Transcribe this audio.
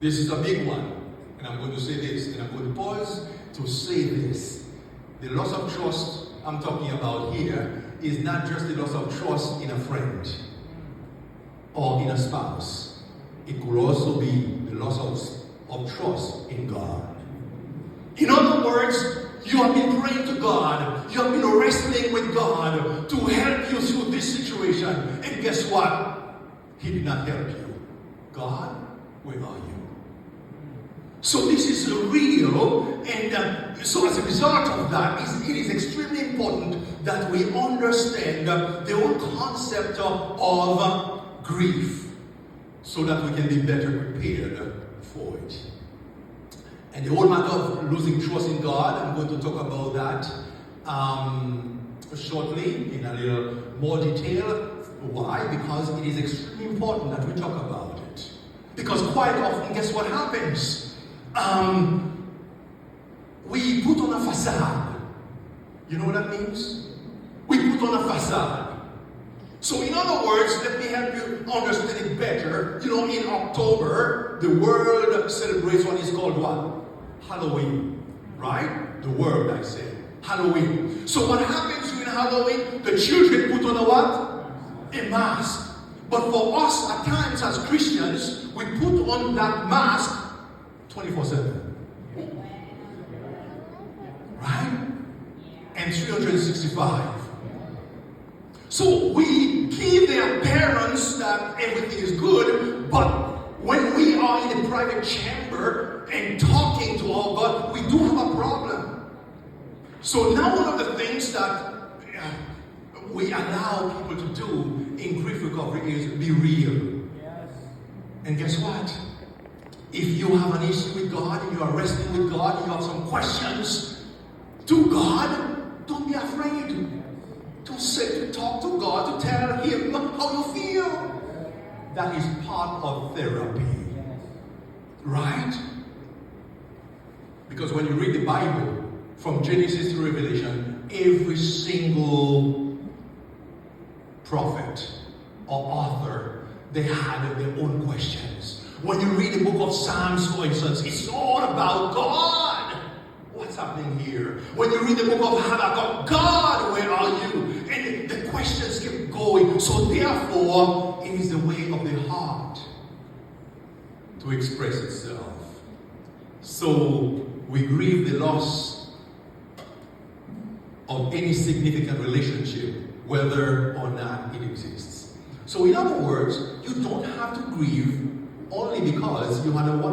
This is a big one, and I'm going to say this, and I'm going to pause to say this. The loss of trust I'm talking about here is not just the loss of trust in a friend or in a spouse. It could also be the loss of trust in God. In other words, you have been praying to God, you have been wrestling with God to help you through this situation, and guess what? He did not help you. God, where are you? So this is real, and so as a result of that, it is extremely important that we understand the whole concept of grief, so that we can be better prepared for it. And the whole matter of losing trust in God, I'm going to talk about that shortly in a little more detail. Why? Because it is extremely important that we talk about it. Because quite often, guess what happens? We put on a facade. You know what that means? We put on a facade. So in other words, let me help you understand it better. You know, in October, the world celebrates what is called what? Halloween. Right? The world, I say. Halloween. So what happens during Halloween? The children put on a what? A mask. But for us, at times as Christians, we put on that mask 24/7. Right? And 365. So we give the appearance that everything is good, but when we are in a private chamber and talking to our God, we do have a problem. So now one of the things that we allow people to do in grief recovery is be real. Yes. And guess what? If you have an issue with God and you are wrestling with God and you have some questions to God, don't be afraid to talk to God, to tell Him how you feel. That is part of therapy. Right? Because when you read the Bible, from Genesis to Revelation, every single prophet or author, they had their own questions. When you read the book of Psalms, for instance, it's all about God. What's happening here? When you read the book of Habakkuk, God, where are you? And the questions keep going. So therefore, it is the way of the heart to express itself. So we grieve the loss of any significant relationship, whether or not it exists. So in other words, you don't have to grieve only because you had a wonderful